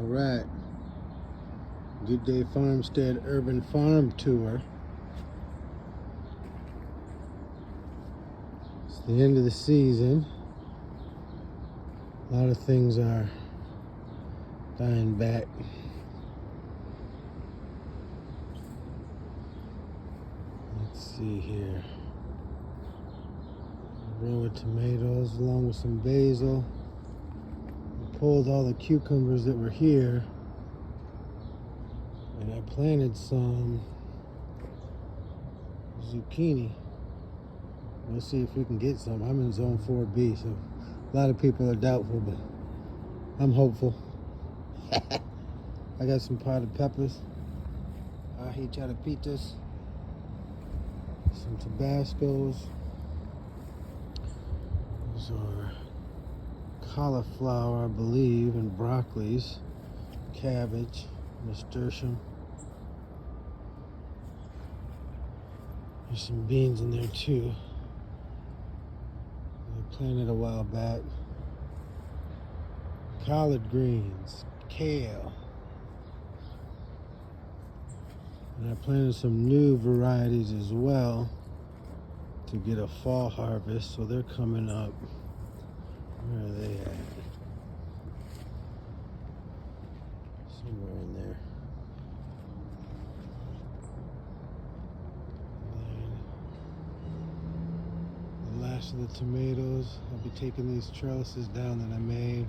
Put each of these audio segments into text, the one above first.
All right, Good Day Farmstead Urban Farm Tour. It's the end of the season. A lot of things are dying back. Let's see here. A row of tomatoes along with some basil. I pulled all the cucumbers that were here, and I planted some zucchini. We'll see if we can get some. I'm in zone 4B, so a lot of people are doubtful, but I'm hopeful. I got some potted peppers, ají charapitas, some Tabascos. Those are cauliflower, I believe, and broccolis, cabbage, nasturtium. There's some beans in there too. I planted a while back. Collard greens, kale. And I planted some new varieties as well to get a fall harvest, so they're coming up. Where are they at? Somewhere in there. And the last of the tomatoes. I'll be taking these trellises down that I made.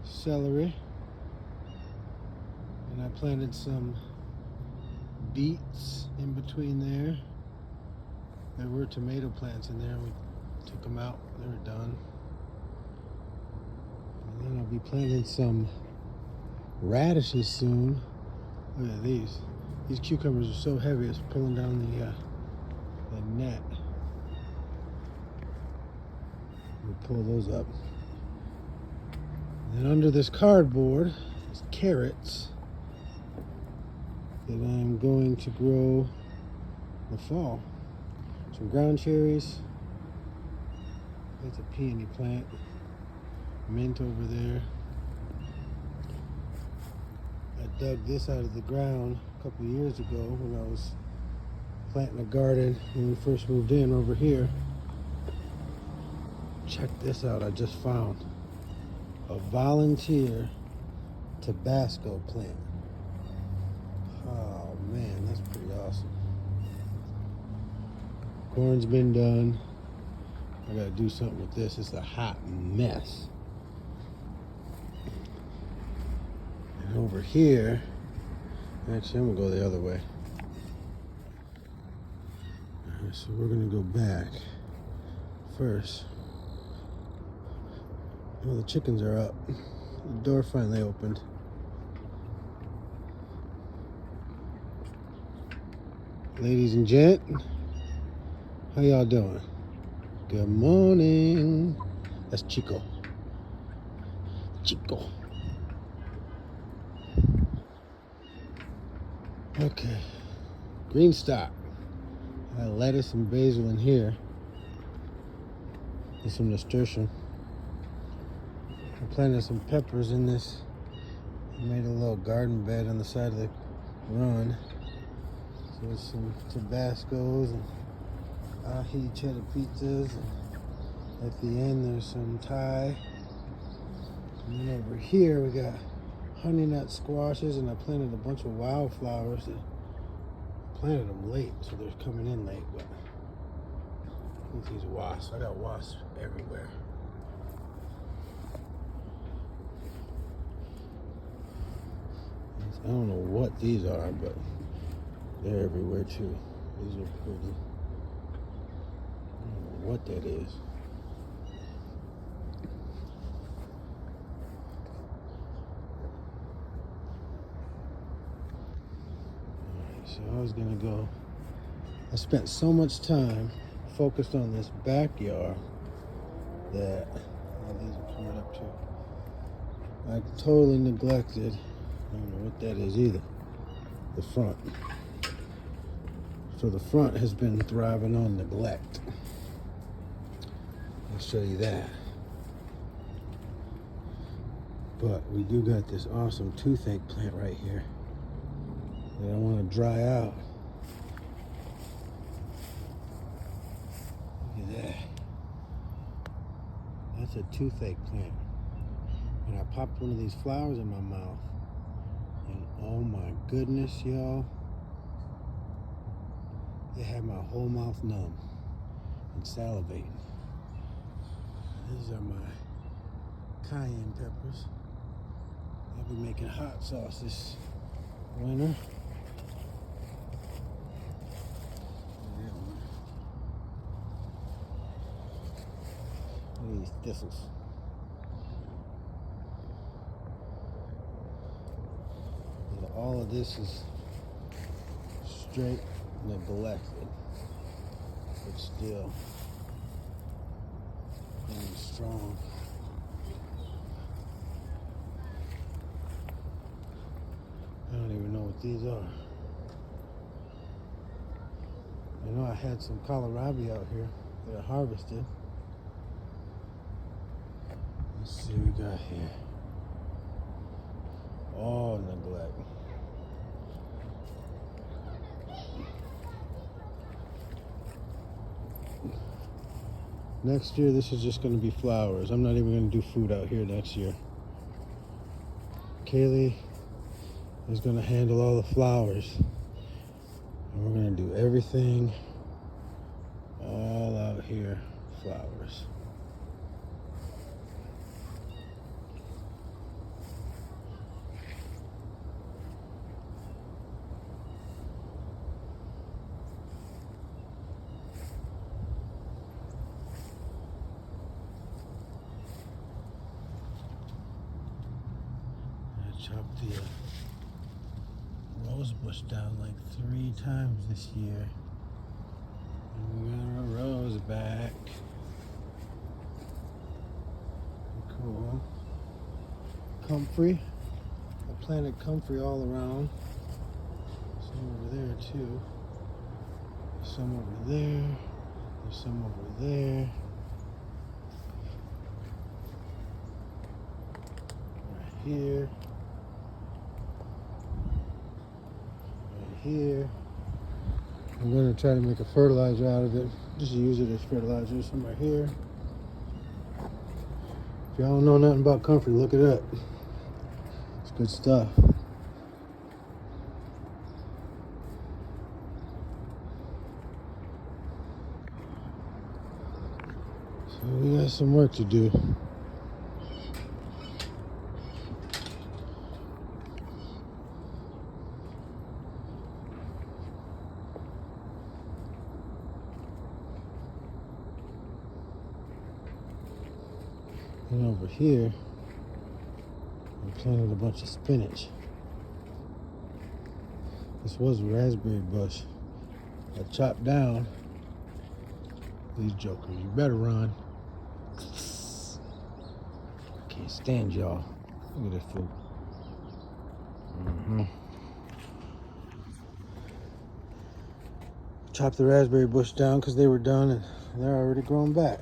Celery. And I planted some beets in between there. There were tomato plants in there. We took them out. They were done. And then I'll be planting some radishes soon. Look at these. These cucumbers are so heavy, it's pulling down the net. We'll pull those up. And under this cardboard is carrots that I'm going to grow in the fall. Some ground cherries. That's a peony plant. Mint over there. I dug this out of the ground a couple of years ago when I was planting a garden when we first moved in over here. Check this out, I just found a volunteer Tabasco plant. Oh man, that's pretty awesome. Corn's been done. I gotta do something with this. It's a hot mess. And over here, actually I'm gonna go the other way. Alright, so we're gonna go back first. Oh, the chickens are up. The door finally opened. Ladies and gent, how y'all doing? Good morning. That's Chico. Chico. Okay. Green stock. I got lettuce and basil in here. And some nasturtium. I planted some peppers in this. I made a little garden bed on the side of the run. So there's some Tabascos and ají charapitas. And at the end there's some Thai. And then over here we got honey nut squashes, and I planted a bunch of wildflowers. I planted them late, so they're coming in late. But look at these wasps. I got wasps everywhere. I don't know what these are, but they're everywhere too. These are pretty. I don't know what that is. Alright, so I was gonna go. I spent so much time focused on this backyard that these are coming up too. I totally neglected. I don't know what that is either. The front. So the front has been thriving on neglect. I'll show you that. But we do got this awesome toothache plant right here that I want to dry out. Look at that. That's a toothache plant. And I popped one of these flowers in my mouth. And oh my goodness, y'all. It had my whole mouth numb and salivating. These are my cayenne peppers. I'll be making hot sauce this winter. Look at these thistles. And all of this is straight neglected, but still going strong. I don't even know what these are. I know I had some kohlrabi out here that I harvested. Let's see what we got here. All neglect. Next year, this is just going to be flowers. I'm not even going to do food out here next year. Kaylee is going to handle all the flowers. And we're going to do everything all out here, flowers. Chopped the rose bush down like 3 times this year. And we got our rose back. Cool. Comfrey. I planted comfrey all around. Some over there too. There's some over there. There's some over there. Right here. Here. I'm going to try to make a fertilizer out of it. Just use it as fertilizer. Some right here. If y'all don't know nothing about comfrey, look it up. It's good stuff. So we got some work to do. And over here, I planted a bunch of spinach. This was a raspberry bush. I chopped down these jokers. You better run. I can't stand y'all. Look at this fool. Chopped the raspberry bush down because they were done and they're already grown back.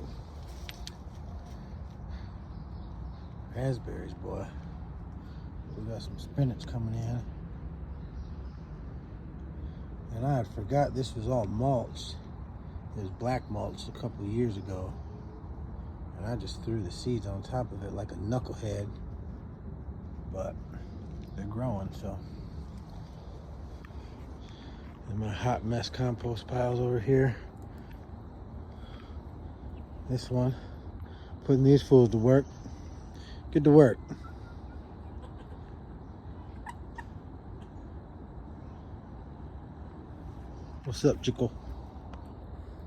Raspberries, boy. We got some spinach coming in. And I had forgot this was all mulch. It was black mulch a couple of years ago. And I just threw the seeds on top of it like a knucklehead. But they're growing, so. And my hot mess compost piles over here. This one. Putting these fools to work. Get to work. What's up, Chico?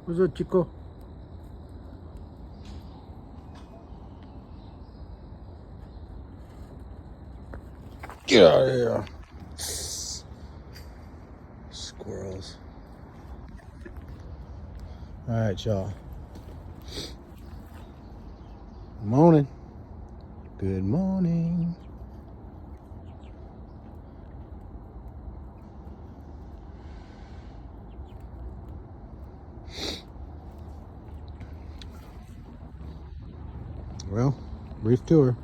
What's up, Chico? Get out of here. Squirrels. All right, y'all. Morning. Good morning. Well, brief tour.